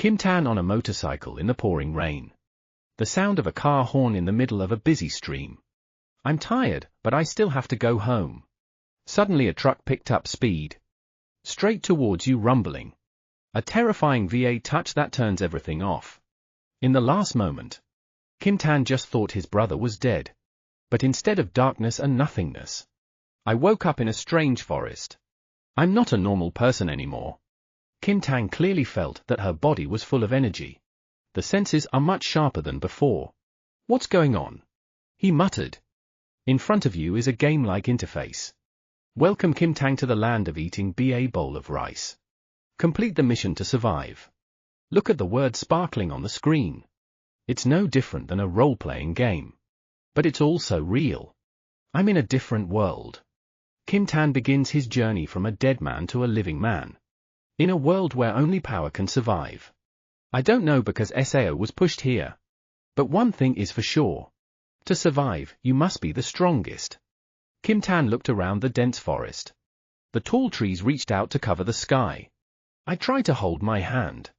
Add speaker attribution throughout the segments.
Speaker 1: Kim Tan on a motorcycle in the pouring rain. The sound of a car horn in the middle of a busy stream. I'm tired, but I still have to go home. Suddenly a truck picked up speed. Straight towards you, rumbling. A terrifying V8 touch that turns everything off. In the last moment, Kim Tan just thought his brother was dead. But instead of darkness and nothingness, I woke up in a strange forest. I'm not a normal person anymore. Kim Tan clearly felt that her body was full of energy. The senses are much sharper than before. What's going on? He muttered. In front of you is a game-like interface. Welcome Kim Tan to the land of eating a bowl of rice. Complete the mission to survive. Look at the word sparkling on the screen. It's no different than a role-playing game. But it's also real. I'm in a different world. Kim Tan begins his journey from a dead man to a living man. In a world where only power can survive. I don't know because Sao was pushed here. But one thing is for sure. To survive, you must be the strongest. Kim Tan looked around the dense forest. The tall trees reached out to cover the sky. I try to hold my hand.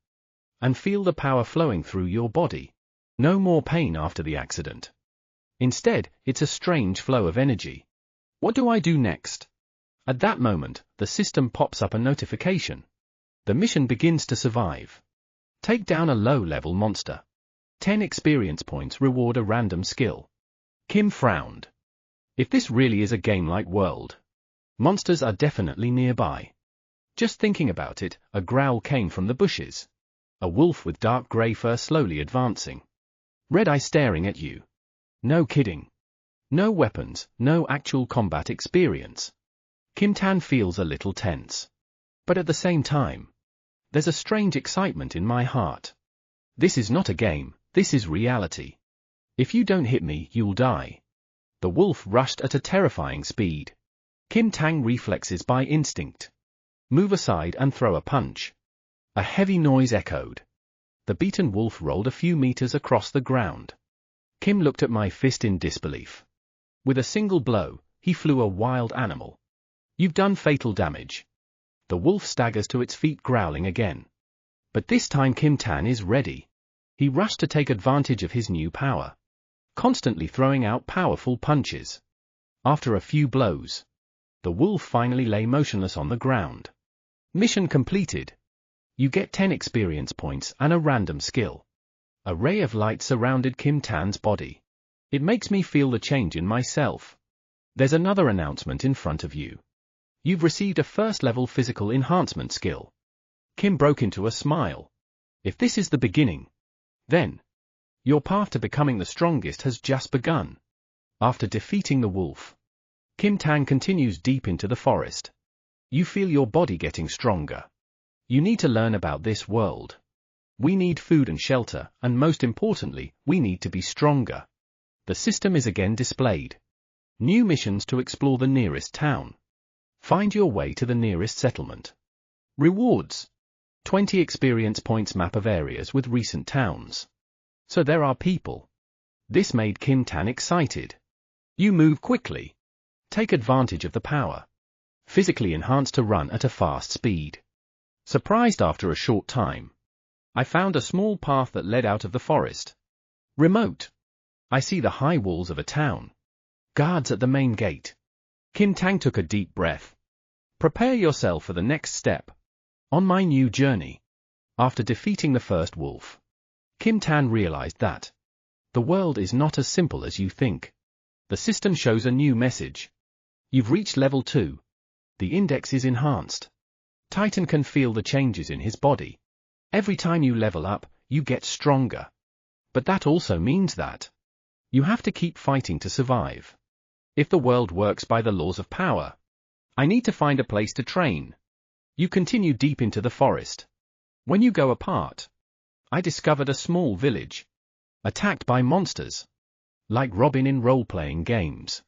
Speaker 1: And feel the power flowing through your body. No more pain after the accident. Instead, it's a strange flow of energy. What do I do next? At that moment, the system pops up a notification. The mission begins to survive. Take down a low-level monster. 10 experience points reward a random skill. Kim frowned. If this really is a game-like world, monsters are definitely nearby. Just thinking about it, a growl came from the bushes. A wolf with dark grey fur slowly advancing. Red eye staring at you. No kidding. No weapons, no actual combat experience. Kim Tan feels a little tense. But at the same time, there's a strange excitement in my heart. This is not a game, this is reality. If you don't hit me, you'll die. The wolf rushed at a terrifying speed. Kim Tan reflexes by instinct. Move aside and throw a punch. A heavy noise echoed. The beaten wolf rolled a few meters across the ground. Kim looked at my fist in disbelief. With a single blow, he flew a wild animal. You've done fatal damage. The wolf staggers to its feet, growling again. But this time Kim Tan is ready. He rushed to take advantage of his new power. Constantly throwing out powerful punches. After a few blows, the wolf finally lay motionless on the ground. Mission completed. You get 10 experience points and a random skill. A ray of light surrounded Kim Tan's body. It makes me feel the change in myself. There's another announcement in front of you. You've received a first-level physical enhancement skill. Kim broke into a smile. If this is the beginning, then your path to becoming the strongest has just begun. After defeating the wolf, Kim Tan continues deep into the forest. You feel your body getting stronger. You need to learn about this world. We need food and shelter, and most importantly, we need to be stronger. The system is again displayed. New missions to explore the nearest town. Find your way to the nearest settlement. Rewards. 20 experience points, map of areas with recent towns. So there are people. This made Kim Tan excited. You move quickly. Take advantage of the power. Physically enhanced to run at a fast speed. Surprised after a short time. I found a small path that led out of the forest. Remote. I see the high walls of a town. Guards at the main gate. Kim Tan took a deep breath. Prepare yourself for the next step. On my new journey. After defeating the first wolf, Kim Tan realized that the world is not as simple as you think. The system shows a new message. You've reached level 2. The index is enhanced. Titan can feel the changes in his body. Every time you level up, you get stronger. But that also means that you have to keep fighting to survive. If the world works by the laws of power, I need to find a place to train. You continue deep into the forest. When you go apart, I discovered a small village. Attacked by monsters. Like Robin in role-playing games.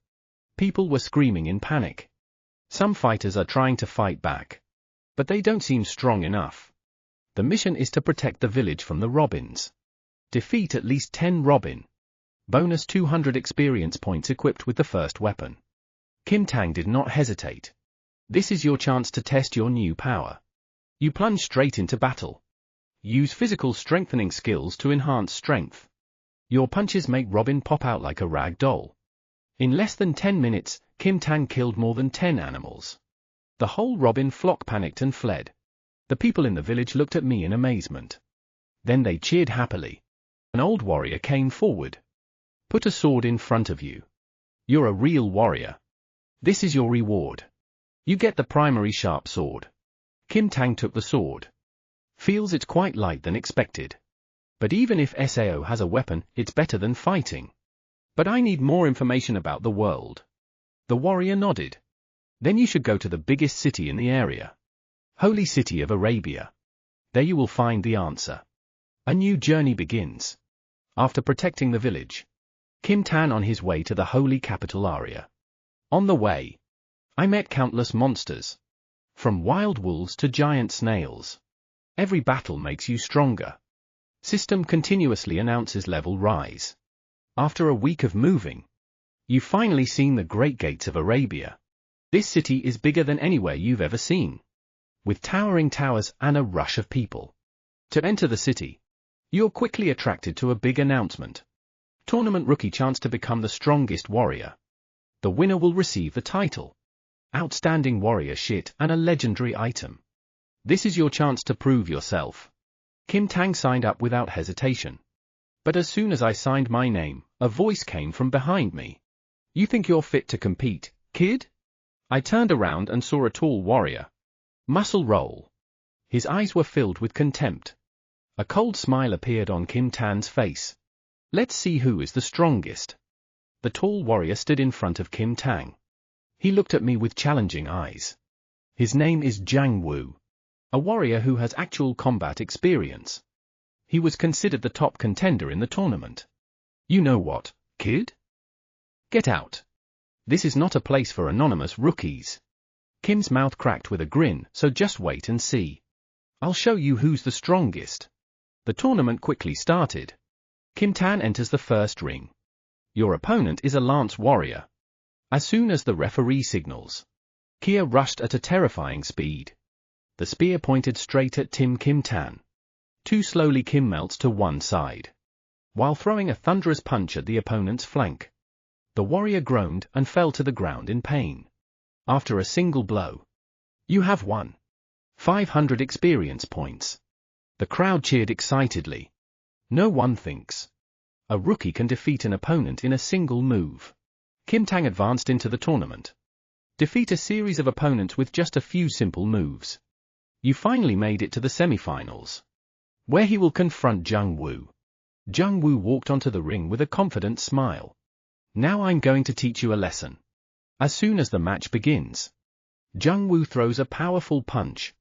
Speaker 1: People were screaming in panic. Some fighters are trying to fight back. But they don't seem strong enough. The mission is to protect the village from the Robins. Defeat at least 10 Robin. Bonus 200 experience points equipped with the first weapon. Kim Tan did not hesitate. This is your chance to test your new power. You plunge straight into battle. Use physical strengthening skills to enhance strength. Your punches make Robin pop out like a rag doll. In less than 10 minutes, Kim Tang killed more than 10 animals. The whole Robin flock panicked and fled. The people in the village looked at me in amazement. Then they cheered happily. An old warrior came forward. Put a sword in front of you. You're a real warrior. This is your reward. You get the primary sharp sword. Kim Tang took the sword. Feels it's quite light than expected. But even if Sao has a weapon, it's better than fighting. But I need more information about the world. The warrior nodded. Then you should go to the biggest city in the area. Holy City of Arabia. There you will find the answer. A new journey begins. After protecting the village, Kim Tan on his way to the holy capital area. On the way, I met countless monsters. From wild wolves to giant snails. Every battle makes you stronger. System continuously announces level rise. After a week of moving, you've finally seen the Great Gates of Arabia. This city is bigger than anywhere you've ever seen. With towering towers and a rush of people. To enter the city, you're quickly attracted to a big announcement. Tournament rookie chance to become the strongest warrior. The winner will receive the title. Outstanding warrior shit and a legendary item. This is your chance to prove yourself. Kim Tang signed up without hesitation. But as soon as I signed my name, a voice came from behind me. You think you're fit to compete, kid? I turned around and saw a tall warrior. Muscle roll. His eyes were filled with contempt. A cold smile appeared on Kim Tan's face. Let's see who is the strongest. The tall warrior stood in front of Kim Tang. He looked at me with challenging eyes. His name is Jiang Wu. A warrior who has actual combat experience. He was considered the top contender in the tournament. You know what, kid? Get out. This is not a place for anonymous rookies. Kim's mouth cracked with a grin, so just wait and see. I'll show you who's the strongest. The tournament quickly started. Kim Tan enters the first ring. Your opponent is a lance warrior. As soon as the referee signals, Kia rushed at a terrifying speed. The spear pointed straight at Kim Tan. Too slowly Kim melts to one side, while throwing a thunderous punch at the opponent's flank. The warrior groaned and fell to the ground in pain. After a single blow, you have won. 500 experience points. The crowd cheered excitedly. No one thinks a rookie can defeat an opponent in a single move. Kim Tang advanced into the tournament. Defeat a series of opponents with just a few simple moves. You finally made it to the semifinals, where he will confront Jiang Wu. Jiang Wu walked onto the ring with a confident smile. Now I'm going to teach you a lesson. As soon as the match begins, Jiang Wu throws a powerful punch.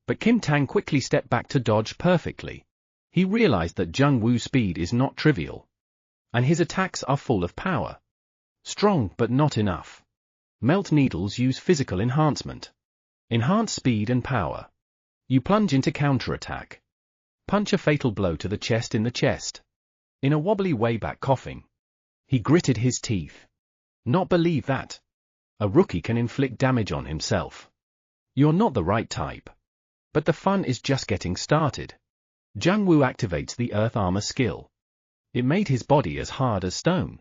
Speaker 1: But Kim Tang quickly stepped back to dodge perfectly. He realized that Jiang Wu's speed is not trivial. And his attacks are full of power. Strong but not enough. Melt needles use physical enhancement. Enhance speed and power. You plunge into counterattack. Punch a fatal blow to the chest in the chest. In a wobbly way back coughing. He gritted his teeth. Not believe that. A rookie can inflict damage on himself. You're not the right type. But the fun is just getting started. Jiang Wu activates the earth armor skill. It made his body as hard as stone.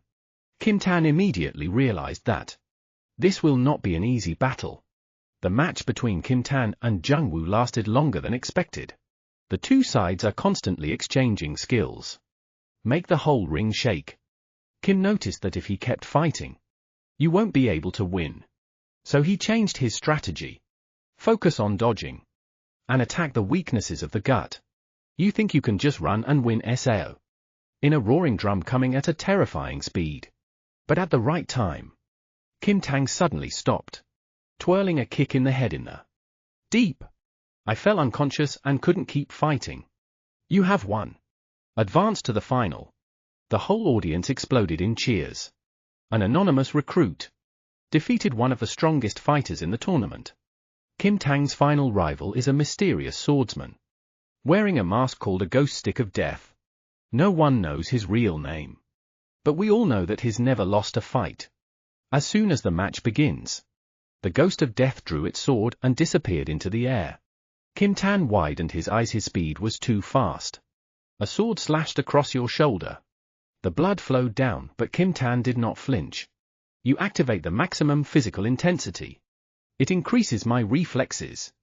Speaker 1: Kim Tan immediately realized that this will not be an easy battle. The match between Kim Tan and Jiang Wu lasted longer than expected. The two sides are constantly exchanging skills. Make the whole ring shake. Kim noticed that if he kept fighting, you won't be able to win. So he changed his strategy. Focus on dodging. And attack the weaknesses of the gut. You think you can just run and win SAO. In a roaring drum coming at a terrifying speed. But at the right time, Kim Tang suddenly stopped, twirling a kick in the head in the deep. I fell unconscious and couldn't keep fighting. You have won. Advanced to the final. The whole audience exploded in cheers. An anonymous recruit defeated one of the strongest fighters in the tournament. Kim Tang's final rival is a mysterious swordsman, wearing a mask called a ghost stick of death. No one knows his real name. But we all know that he's never lost a fight. As soon as the match begins, the ghost of death drew its sword and disappeared into the air. Kim Tan widened his eyes. His speed was too fast. A sword slashed across your shoulder. The blood flowed down, but Kim Tan did not flinch. You activate the maximum physical intensity. It increases my reflexes.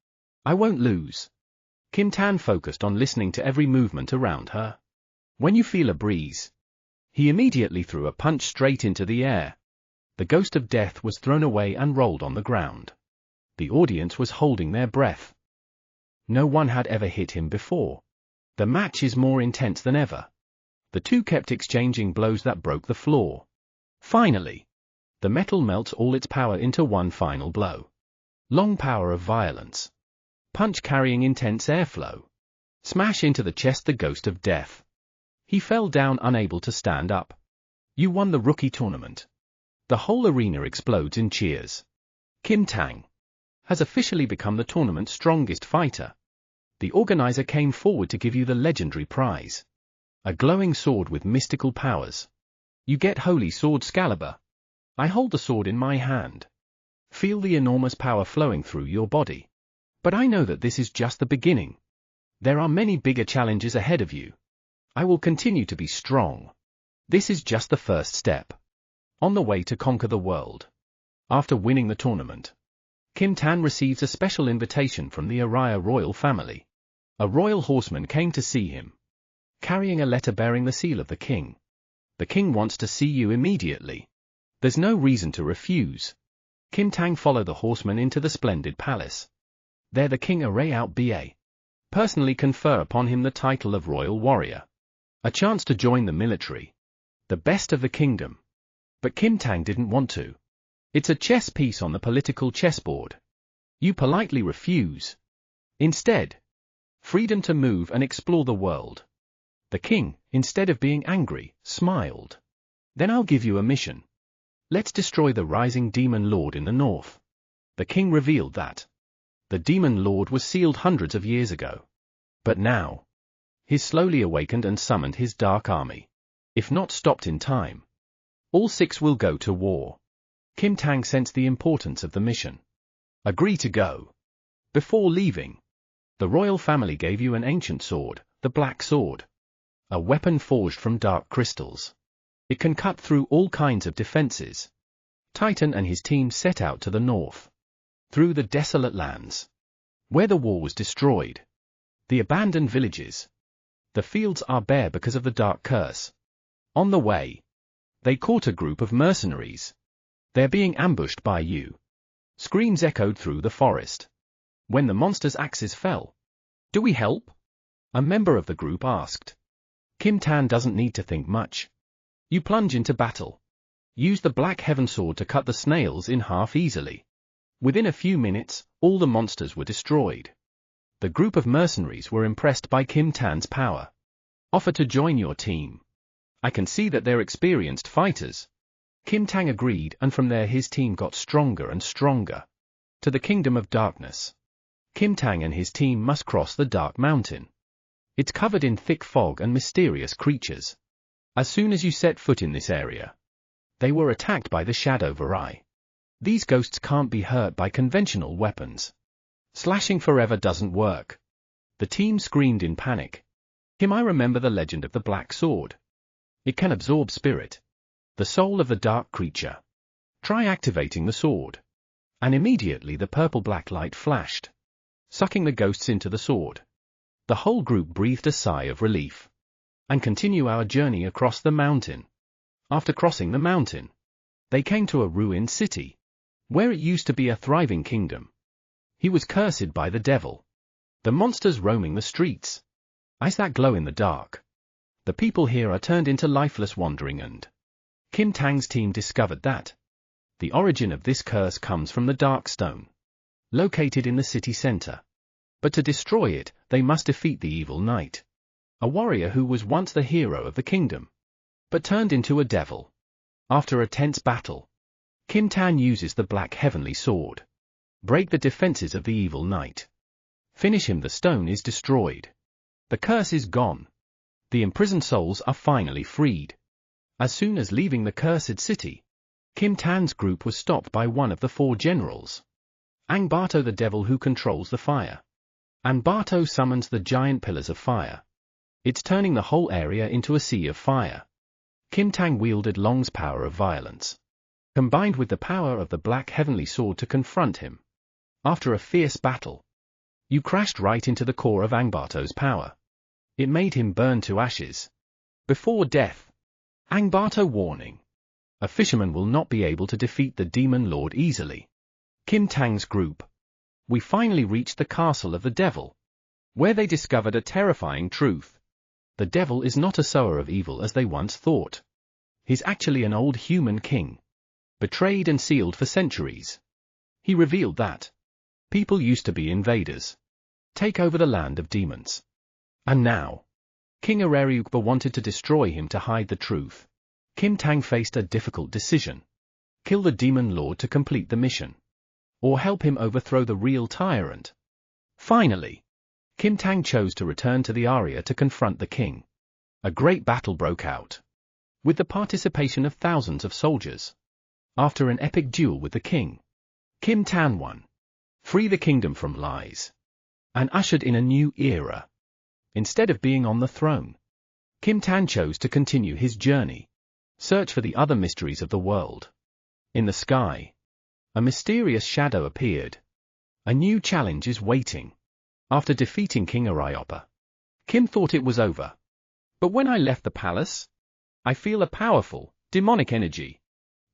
Speaker 1: I won't lose. Kim Tan focused on listening to every movement around her. When you feel a breeze. He immediately threw a punch straight into the air. The ghost of death was thrown away and rolled on the ground. The audience was holding their breath. No one had ever hit him before. The match is more intense than ever. The two kept exchanging blows that broke the floor. Finally, the metal melts all its power into one final blow. Long power of violence. Punch carrying intense airflow. Smash into the chest. The ghost of death. He fell down, unable to stand up. You won the rookie tournament. The whole arena explodes in cheers. Kim Tan has officially become the tournament's strongest fighter. The organizer came forward to give you the legendary prize. A glowing sword with mystical powers. You get Holy Sword Excalibur. I hold the sword in my hand. Feel the enormous power flowing through your body. But I know that this is just the beginning. There are many bigger challenges ahead of you. I will continue to be strong. This is just the first step. On the way to conquer the world. After winning the tournament, Kim Tan receives a special invitation from the Araya royal family. A royal horseman came to see him, carrying a letter bearing the seal of the king. The king wants to see you immediately. There's no reason to refuse. Kim Tan followed the horseman into the splendid palace. There the king Araya personally confer upon him the title of royal warrior. A chance to join the military. The best of the kingdom. But Kim Tan didn't want to. It's a chess piece on the political chessboard. You politely refuse. Instead, freedom to move and explore the world. The king, instead of being angry, smiled. Then I'll give you a mission. Let's destroy the rising demon lord in the north. The king revealed that the demon lord was sealed hundreds of years ago. But now, he slowly awakened and summoned his dark army. If not stopped in time, all six will go to war. Kim Tan sensed the importance of the mission. Agree to go. Before leaving, the royal family gave you an ancient sword, the Black Sword. A weapon forged from dark crystals. It can cut through all kinds of defenses. Titan and his team set out to the north. Through the desolate lands. Where the war was destroyed. The abandoned villages. The fields are bare because of the dark curse. On the way, they caught a group of mercenaries. They're being ambushed by you. Screams echoed through the forest. When the monster's axes fell. Do we help? A member of the group asked. Kim Tan doesn't need to think much. You plunge into battle. Use the Black Heaven Sword to cut the snails in half easily. Within a few minutes, all the monsters were destroyed. The group of mercenaries were impressed by Kim Tan's power. Offer to join your team. I can see that they're experienced fighters. Kim Tan agreed, and from there his team got stronger and stronger. To the Kingdom of Darkness. Kim Tan and his team must cross the Dark Mountain. It's covered in thick fog and mysterious creatures. As soon as you set foot in this area, they were attacked by the Shadow Varai. These ghosts can't be hurt by conventional weapons. Slashing forever doesn't work. The team screamed in panic. Kim, I remember the legend of the Black Sword. It can absorb spirit. The soul of the dark creature. Try activating the sword. And immediately the purple-black light flashed, sucking the ghosts into the sword. The whole group breathed a sigh of relief. And continue our journey across the mountain. After crossing the mountain, they came to a ruined city, where it used to be a thriving kingdom. He was cursed by the devil. The monsters roaming the streets. Eyes that glow in the dark. The people here are turned into lifeless wandering, and Kim Tan's team discovered that the origin of this curse comes from the Dark Stone, located in the city center. But to destroy it, they must defeat the evil knight, a warrior who was once the hero of the kingdom, but turned into a devil. After a tense battle, Kim Tan uses the Black Heavenly Sword. Break the defenses of the evil knight. Finish him. The stone is destroyed. The curse is gone. The imprisoned souls are finally freed. As soon as leaving the cursed city, Kim Tan's group was stopped by one of the four generals. Angbato, the devil who controls the fire. And Barto summons the giant pillars of fire. It's turning the whole area into a sea of fire. Kim Tang wielded Long's power of violence, combined with the power of the black heavenly sword to confront him. After a fierce battle, you crashed right into the core of Angbato's power. It made him burn to ashes. Before death, Angbato warning. A fisherman will not be able to defeat the demon lord easily. Kim Tang's group. We finally reached the castle of the devil, where they discovered a terrifying truth. The devil is not a sower of evil as they once thought. He's actually an old human king, betrayed and sealed for centuries. He revealed that people used to be invaders, take over the land of demons. And now, King Arariukba wanted to destroy him to hide the truth. Kim Tang faced a difficult decision. Kill the demon lord to complete the mission, or help him overthrow the real tyrant. Finally, Kim Tang chose to return to the Arya to confront the king. A great battle broke out, with the participation of thousands of soldiers. After an epic duel with the king, Kim Tang won, freed the kingdom from lies, and ushered in a new era. Instead of being on the throne, Kim Tang chose to continue his journey, search for the other mysteries of the world. In the sky, a mysterious shadow appeared. A new challenge is waiting. After defeating King Ariopa, Kim thought it was over. But when I left the palace, I feel a powerful, demonic energy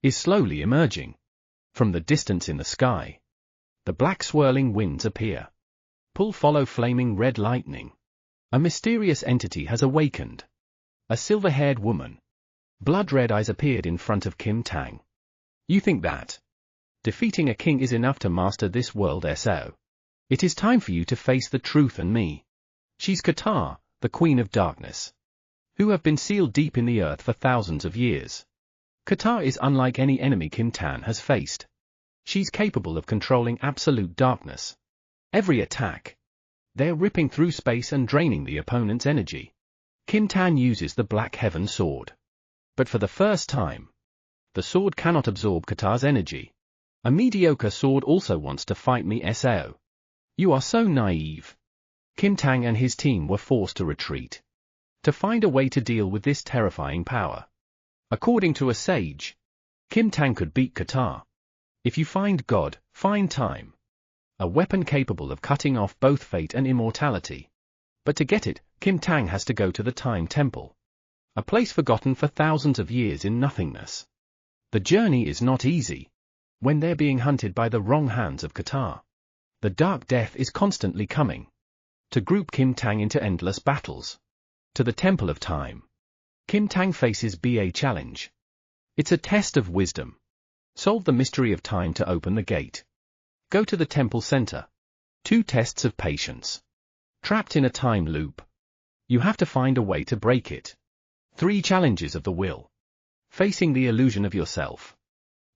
Speaker 1: is slowly emerging. From the distance in the sky, the black swirling winds appear. Follow flaming red lightning. A mysterious entity has awakened. A silver-haired woman. Blood-red eyes appeared in front of Kim Tang. You think that defeating a king is enough to master this world, so? It is time for you to face the truth and me. She's Katar, the Queen of Darkness, who have been sealed deep in the earth for thousands of years. Katar is unlike any enemy Kim Tang has faced. She's capable of controlling absolute darkness. Every attack, they're ripping through space and draining the opponent's energy. Kim Tang uses the Black Heaven sword. But for the first time, the sword cannot absorb Katar's energy. A mediocre sword also wants to fight me, so. You are so naive. Kim Tang and his team were forced to retreat, to find a way to deal with this terrifying power. According to a sage, Kim Tang could beat Katar. If you find God, find time. A weapon capable of cutting off both fate and immortality. But to get it, Kim Tang has to go to the Time Temple, a place forgotten for thousands of years in nothingness. The journey is not easy, when they're being hunted by the wrong hands of Katar. The Dark Death is constantly coming to group Kim Tang into endless battles. To the Temple of Time, Kim Tang faces a challenge. It's a test of wisdom. Solve the mystery of time to open the gate. Go to the temple center. 2 tests of patience. Trapped in a time loop. You have to find a way to break it. 3 challenges of the will. Facing the illusion of yourself.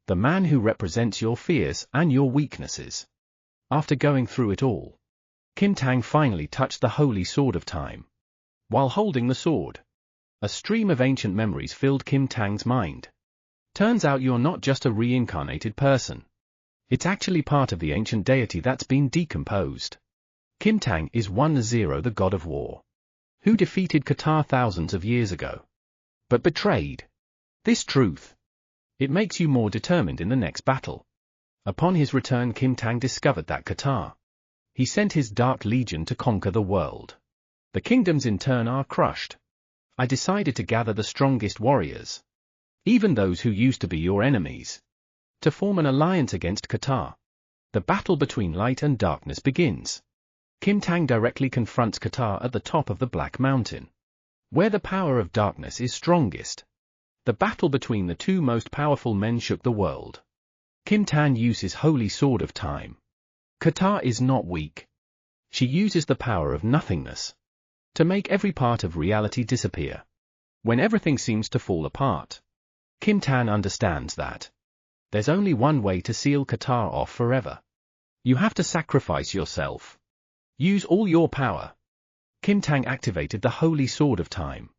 Speaker 1: The man who represents your fears and your weaknesses. After going through it all, Kim Tang finally touched the holy sword of time. While holding the sword, a stream of ancient memories filled Kim Tang's mind. Turns out you're not just a reincarnated person. It's actually part of the ancient deity that's been decomposed. Kim Tang is 1-0, the god of war, who defeated Katar thousands of years ago, but betrayed this truth. It makes you more determined in the next battle. Upon his return, Kim Tang discovered that Katar. He sent his Dark Legion to conquer the world. The kingdoms in turn are crushed. I decided to gather the strongest warriors, even those who used to be your enemies, to form an alliance against Katar. The battle between light and darkness begins. Kim Tang directly confronts Katar at the top of the Black Mountain, where the power of darkness is strongest. The battle between the 2 most powerful men shook the world. Kim Tang uses Holy Sword of Time. Katar is not weak. She uses the power of nothingness to make every part of reality disappear. When everything seems to fall apart, Kim Tang understands that there's only one way to seal Katar off forever. You have to sacrifice yourself. Use all your power. Kim Tang activated the Holy Sword of Time.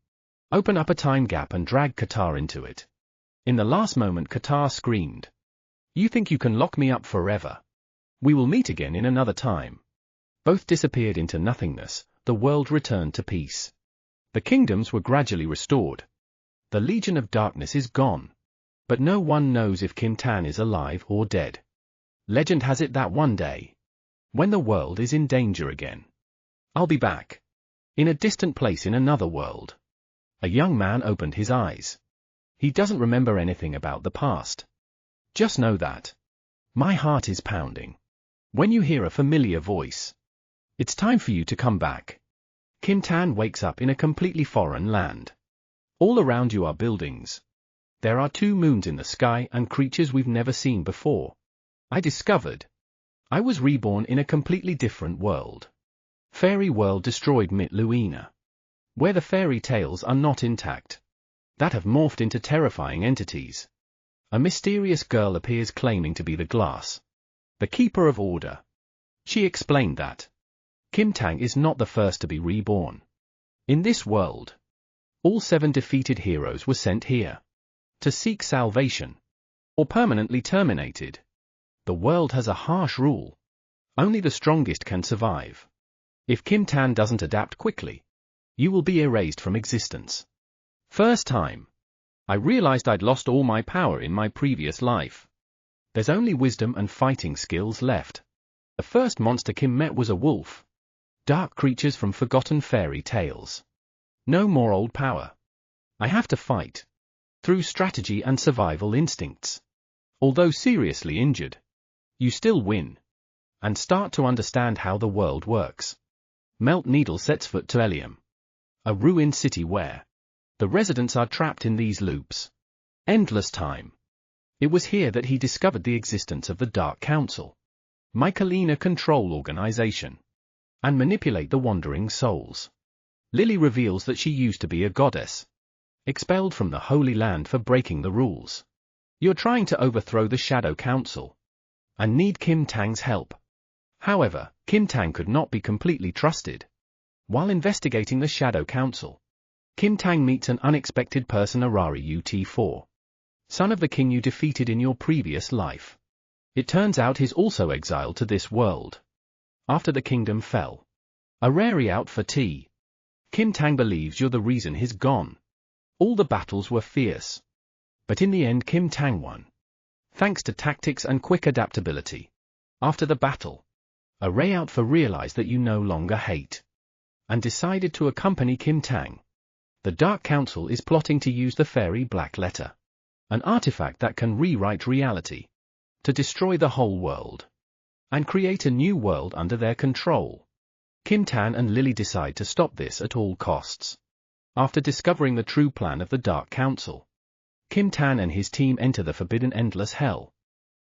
Speaker 1: Open up a time gap and drag Katar into it. In the last moment, Katar screamed, "You think you can lock me up forever? We will meet again in another time." Both disappeared into nothingness, the world returned to peace. The kingdoms were gradually restored. The Legion of Darkness is gone. But no one knows if Kim Tan is alive or dead. Legend has it that one day, when the world is in danger again, I'll be back. In a distant place in another world. A young man opened his eyes. He doesn't remember anything about the past. Just know that. My heart is pounding. When you hear a familiar voice, it's time for you to come back. Kim Tan wakes up in a completely foreign land. All around you are buildings. There are 2 moons in the sky and creatures we've never seen before. I discovered I was reborn in a completely different world. Fairy world destroyed Mitluina. Where the fairy tales are not intact. That have morphed into terrifying entities. A mysterious girl appears claiming to be the glass. The keeper of order. She explained that Kim Tang is not the first to be reborn. In this world, all 7 defeated heroes were sent here to seek salvation, or permanently terminated. The world has a harsh rule. Only the strongest can survive. If Kim Tan doesn't adapt quickly, you will be erased from existence. First time, I realized I'd lost all my power in my previous life. There's only wisdom and fighting skills left. The first monster Kim met was a wolf. Dark creatures from forgotten fairy tales. No more old power. I have to fight. Through strategy and survival instincts. Although seriously injured, you still win. And start to understand how the world works. Melt Needle sets foot to Elium. A ruined city where the residents are trapped in these loops. Endless time. It was here that he discovered the existence of the Dark Council. Michaelina control organization. And manipulate the wandering souls. Lily reveals that she used to be a goddess. Expelled from the Holy Land for breaking the rules. You're trying to overthrow the Shadow Council. And need Kim Tang's help. However, Kim Tang could not be completely trusted. While investigating the Shadow Council, Kim Tang meets an unexpected person, Arari Ut4. Son of the king you defeated in your previous life. It turns out he's also exiled to this world. After the kingdom fell. Arari out for tea. Kim Tang believes you're the reason he's gone. All the battles were fierce. But in the end Kim Tang won. Thanks to tactics and quick adaptability. After the battle, Array out for realized that you no longer hate. And decided to accompany Kim Tang. The Dark Council is plotting to use the fairy Black Letter. An artifact that can rewrite reality. To destroy the whole world. And create a new world under their control. Kim Tan and Lily decide to stop this at all costs. After discovering the true plan of the Dark Council, Kim Tan and his team enter the forbidden endless hell.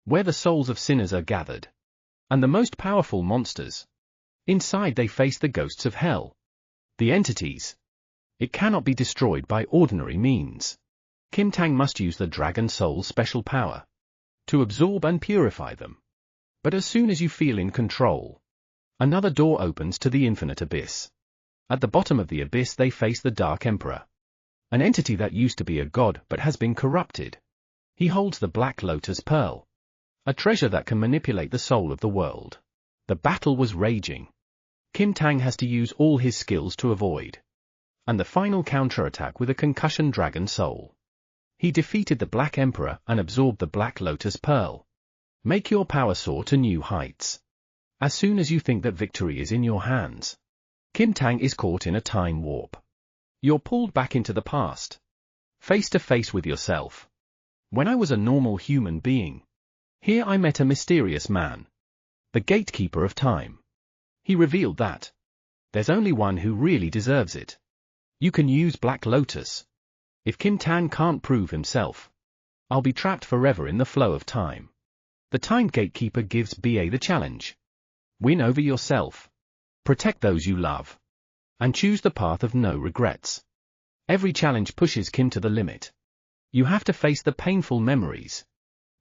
Speaker 1: Where the souls of sinners are gathered. And the most powerful monsters. Inside they face the ghosts of hell. The entities. It cannot be destroyed by ordinary means. Kim Tang must use the Dragon Soul's special power. To absorb and purify them. But as soon as you feel in control, another door opens to the infinite abyss. At the bottom of the abyss they face the Dark Emperor. An entity that used to be a god but has been corrupted. He holds the Black Lotus Pearl. A treasure that can manipulate the soul of the world. The battle was raging. Kim Tang has to use all his skills to avoid. And the final counterattack with a concussion Dragon Soul. He defeated the Black Emperor and absorbed the Black Lotus Pearl. Make your power soar to new heights. As soon as you think that victory is in your hands, Kim Tang is caught in a time warp. You're pulled back into the past. Face to face with yourself. When I was a normal human being, here I met a mysterious man. The gatekeeper of time. He revealed that there's only one who really deserves it. You can use Black Lotus. If Kim Tan can't prove himself, I'll be trapped forever in the flow of time. The Time Gatekeeper gives BA the challenge. Win over yourself. Protect those you love. And choose the path of no regrets. Every challenge pushes Kim to the limit. You have to face the painful memories.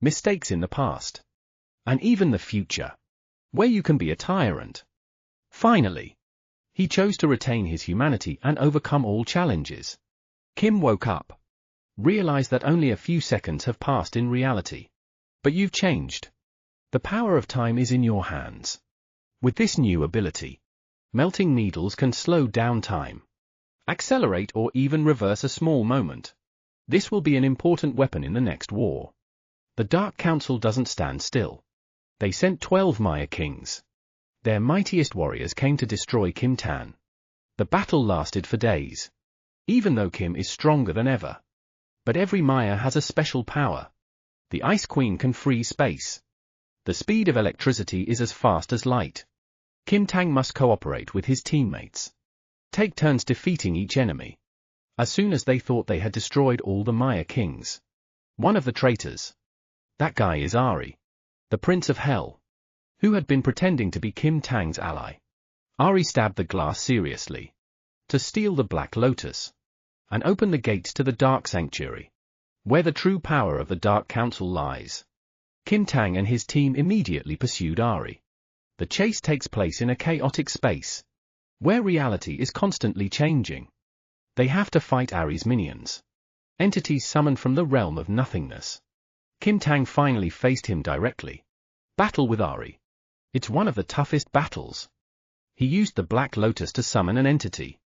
Speaker 1: Mistakes in the past. And even the future. Where you can be a tyrant. Finally, he chose to retain his humanity and overcome all challenges. Kim woke up. Realized that only a few seconds have passed in reality. But you've changed. The power of time is in your hands. With this new ability, melting needles can slow down time, accelerate or even reverse a small moment. This will be an important weapon in the next war. The Dark Council doesn't stand still. They sent 12 Maya kings. Their mightiest warriors came to destroy Kim Tan. The battle lasted for days. Even though Kim is stronger than ever. But every Maya has a special power. The Ice Queen can freeze space. The speed of electricity is as fast as light. Kim Tan must cooperate with his teammates. Take turns defeating each enemy. As soon as they thought they had destroyed all the Maya kings, one of the traitors, that guy is Ari, the Prince of Hell, who had been pretending to be Kim Tan's ally. Ari stabbed the glass seriously, to steal the Black Lotus, and open the gates to the Dark Sanctuary, where the true power of the Dark Council lies. Kim Tan and his team immediately pursued Ari. The chase takes place in a chaotic space, where reality is constantly changing. They have to fight Ari's minions, entities summoned from the realm of nothingness. Kim Tan finally faced him directly. Battle with Ari. It's one of the toughest battles. He used the Black Lotus to summon an entity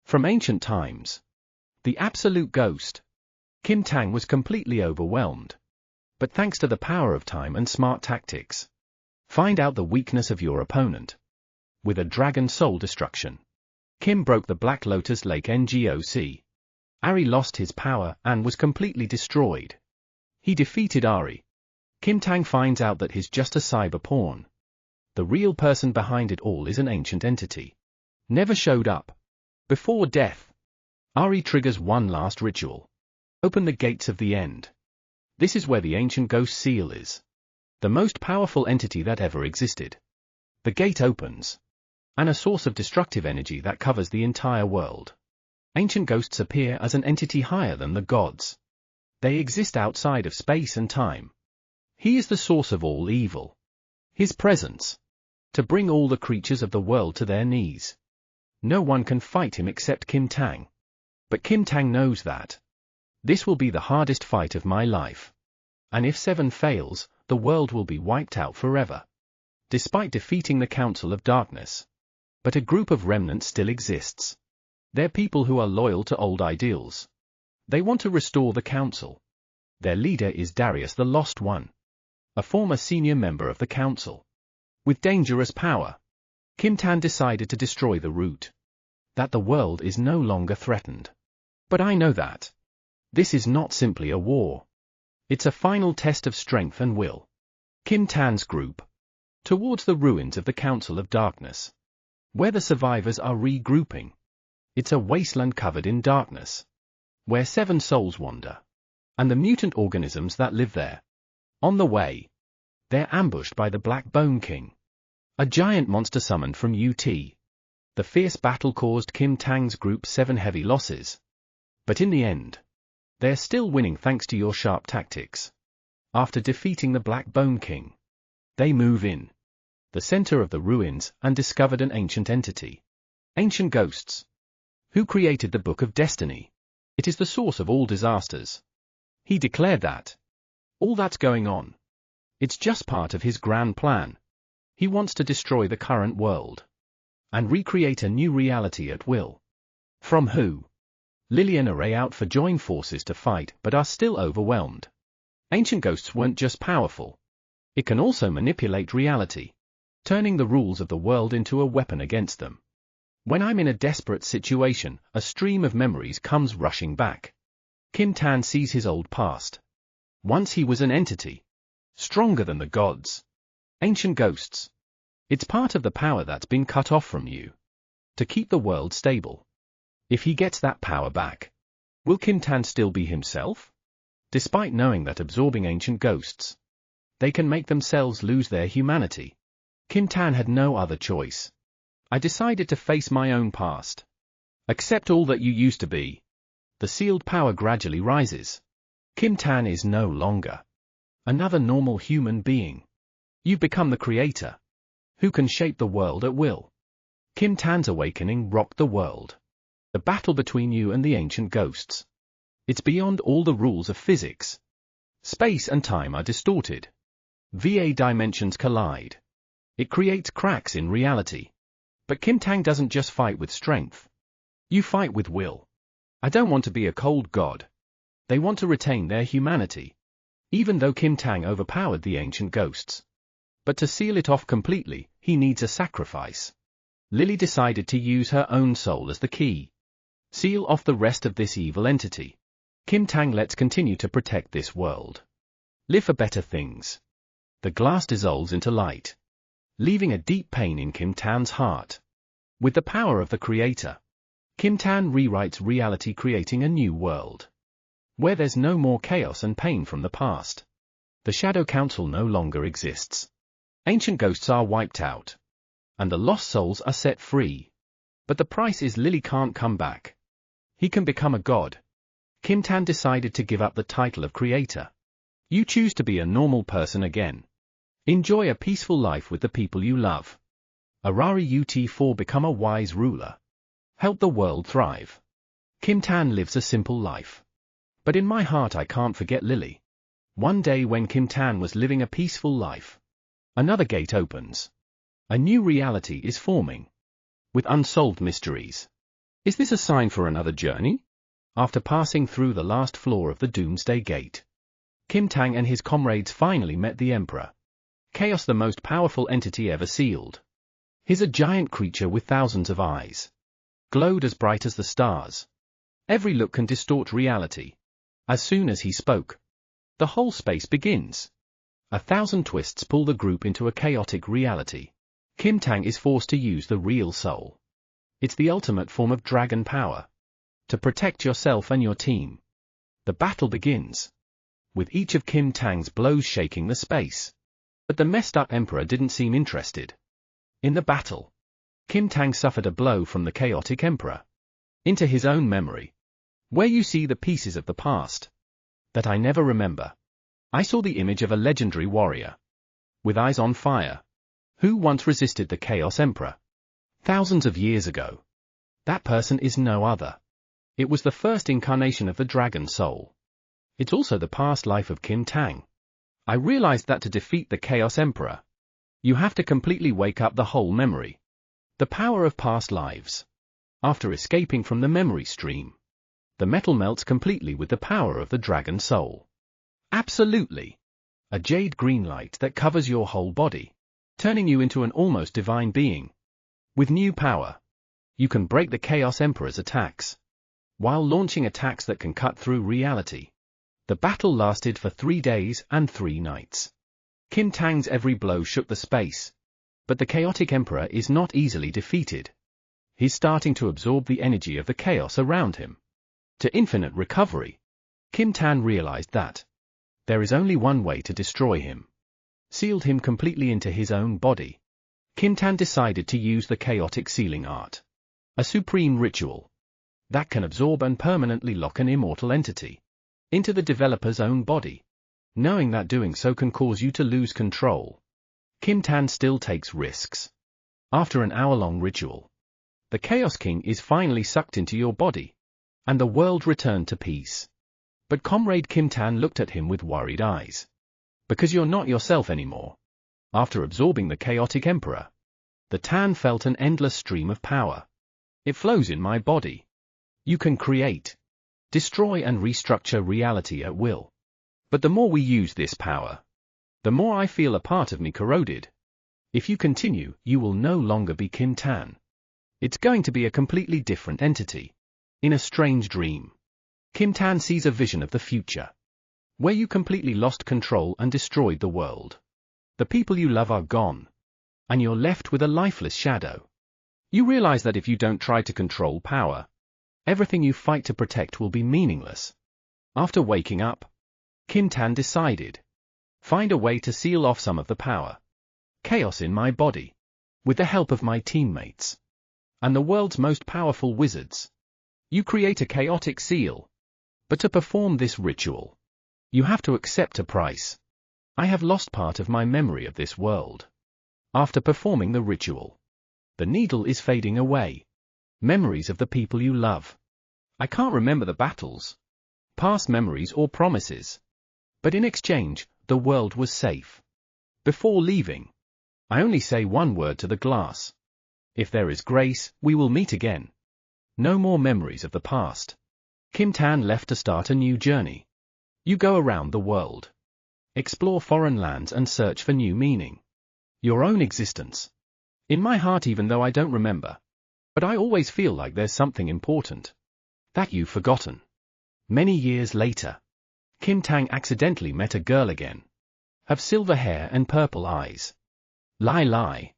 Speaker 1: from ancient times, the Absolute Ghost. Kim Tan was completely overwhelmed. But thanks to the power of time and smart tactics, find out the weakness of your opponent. With a Dragon Soul Destruction, Kim broke the Black Lotus Lake Ngoc. Ari lost his power and was completely destroyed. He defeated Ari. Kim Tan finds out that he's just a cyber pawn. The real person behind it all is an ancient entity. Never showed up. Before death, Ari triggers one last ritual. Open the gates of the end. This is where the ancient ghost seal is. The most powerful entity that ever existed. The gate opens, and a source of destructive energy that covers the entire world. Ancient ghosts appear as an entity higher than the gods. They exist outside of space and time. He is the source of all evil. His presence, to bring all the creatures of the world to their knees. No one can fight him except Kim Tan. But Kim Tan knows that. This will be the hardest fight of my life. And if 7 fails, the world will be wiped out forever. Despite defeating the Council of Darkness. But a group of remnants still exists. They're people who are loyal to old ideals. They want to restore the Council. Their leader is Darius the Lost One, a former senior member of the Council. With dangerous power, Kim Tan decided to destroy the root. That the world is no longer threatened. But I know that. This is not simply a war. It's a final test of strength and will. Kim Tan's group. Towards the ruins of the Council of Darkness. Where the survivors are regrouping. It's a wasteland covered in darkness. Where 7 souls wander. And the mutant organisms that live there. On the way, they're ambushed by the Black Bone King. A giant monster summoned from UT. The fierce battle caused Kim Tan's group 7 heavy losses. But in the end, they're still winning thanks to your sharp tactics. After defeating the Black Bone King, they move in the center of the ruins and discovered an ancient entity. Ancient ghosts. Who created the Book of Destiny? It is the source of all disasters. He declared that all that's going on, it's just part of his grand plan. He wants to destroy the current world and recreate a new reality at will. From who? Lillian are out for join forces to fight but are still overwhelmed. Ancient ghosts weren't just powerful. It can also manipulate reality, turning the rules of the world into a weapon against them. When I'm in a desperate situation, a stream of memories comes rushing back. Kim Tan sees his old past. Once he was an entity, stronger than the gods. Ancient ghosts. It's part of the power that's been cut off from you, to keep the world stable. If he gets that power back, will Kim Tan still be himself? Despite knowing that absorbing ancient ghosts, they can make themselves lose their humanity. Kim Tan had no other choice. I decided to face my own past. Accept all that you used to be. The sealed power gradually rises. Kim Tan is no longer another normal human being. You've become the creator, who can shape the world at will. Kim Tan's awakening rocked the world. The battle between you and the ancient ghosts. It's beyond all the rules of physics. Space and time are distorted. VA dimensions collide. It creates cracks in reality. But Kim Tang doesn't just fight with strength. You fight with will. I don't want to be a cold god. They want to retain their humanity. Even though Kim Tang overpowered the ancient ghosts. But to seal it off completely, he needs a sacrifice. Lily decided to use her own soul as the key. Seal off the rest of this evil entity. Kim Tang, let's continue to protect this world. Live for better things. The glass dissolves into light, leaving a deep pain in Kim Tang's heart. With the power of the Creator, Kim Tang rewrites reality, creating a new world, where there's no more chaos and pain from the past. The Shadow Council no longer exists. Ancient ghosts are wiped out, and the lost souls are set free. But the price is Lily can't come back. He can become a god. Kim Tang decided to give up the title of Creator. You choose to be a normal person again. Enjoy a peaceful life with the people you love. Arari UT4 become a wise ruler. Help the world thrive. Kim Tang lives a simple life. But in my heart I can't forget Lily. One day when Kim Tang was living a peaceful life, another gate opens. A new reality is forming, with unsolved mysteries. Is this a sign for another journey? After passing through the last floor of the Doomsday Gate, Kim Tang and his comrades finally met the Emperor. Chaos, the most powerful entity ever sealed. He's a giant creature with thousands of eyes. Glowed as bright as the stars. Every look can distort reality. As soon as he spoke, the whole space begins. 1,000 twists pull the group into a chaotic reality. Kim Tang is forced to use the real soul. It's the ultimate form of dragon power. To protect yourself and your team. The battle begins, with each of Kim Tang's blows shaking the space. But the messed up Emperor didn't seem interested. In the battle, Kim Tang suffered a blow from the chaotic Emperor. Into his own memory, where you see the pieces of the past that I never remember. I saw the image of a legendary warrior, with eyes on fire, who once resisted the Chaos Emperor. Thousands of years ago. That person is no other. It was the first incarnation of the Dragon Soul. It's also the past life of Kim Tang. I realized that to defeat the Chaos Emperor, you have to completely wake up the whole memory. The power of past lives. After escaping from the memory stream, the metal melts completely with the power of the Dragon Soul. Absolutely. A jade green light that covers your whole body, turning you into an almost divine being. With new power, you can break the Chaos Emperor's attacks, while launching attacks that can cut through reality. The battle lasted for 3 days and 3 nights. Kim Tang's every blow shook the space. But the chaotic Emperor is not easily defeated. He's starting to absorb the energy of the chaos around him. To infinite recovery, Kim Tang realized that there is only one way to destroy him. Sealed him completely into his own body. Kim Tang decided to use the chaotic sealing art. A supreme ritual that can absorb and permanently lock an immortal entity into the developer's own body, knowing that doing so can cause you to lose control. Kim Tang still takes risks. After an hour-long ritual, the Chaos King is finally sucked into your body, and the world returned to peace. But Comrade Kim Tang looked at him with worried eyes. Because you're not yourself anymore. After absorbing the chaotic Emperor, the Tang felt an endless stream of power. It flows in my body. You can create, destroy and restructure reality at will. But the more we use this power, the more I feel a part of me corroded. If you continue, you will no longer be Kim Tang. It's going to be a completely different entity. In a strange dream, Kim Tang sees a vision of the future, where you completely lost control and destroyed the world. The people you love are gone, and you're left with a lifeless shadow. You realize that if you don't try to control power, everything you fight to protect will be meaningless. After waking up, Kim Tang decided, find a way to seal off some of the power. Chaos in my body, with the help of my teammates, and the world's most powerful wizards. You create a chaotic seal. But to perform this ritual, you have to accept a price. I have lost part of my memory of this world. After performing the ritual, the needle is fading away. Memories of the people you love. I can't remember the battles, past memories or promises. But in exchange, the world was safe. Before leaving, I only say one word to the glass. If there is grace, we will meet again. No more memories of the past. Kim Tan left to start a new journey. You go around the world. Explore foreign lands and search for new meaning. Your own existence. In my heart, even though I don't remember. But I always feel like there's something important. That you've forgotten. Many years later. Kim Tang accidentally met a girl again. Have silver hair and purple eyes. Lie.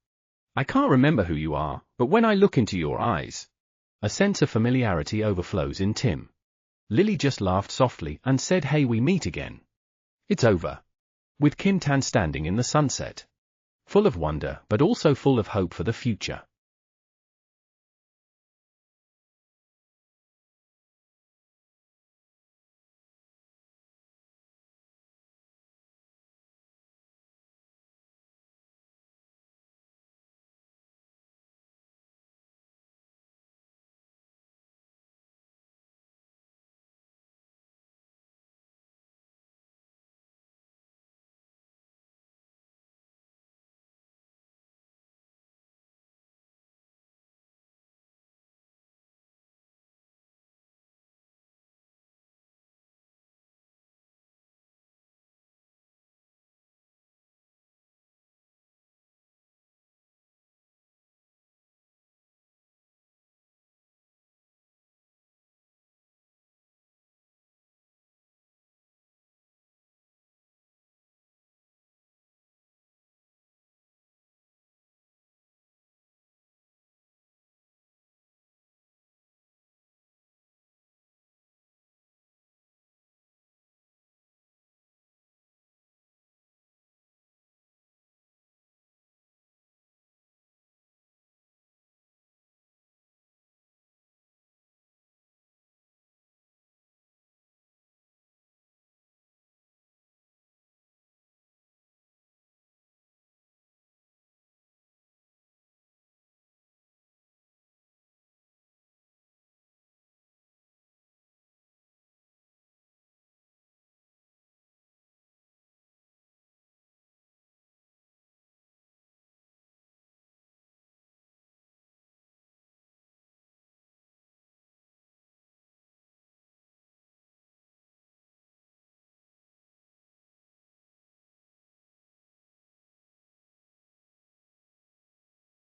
Speaker 1: I can't remember who you are, but when I look into your eyes, a sense of familiarity overflows in Tim. Lily just laughed softly and said, hey, we meet again. It's over. With Kim Tan standing in the sunset. Full of wonder but also full of hope for the future.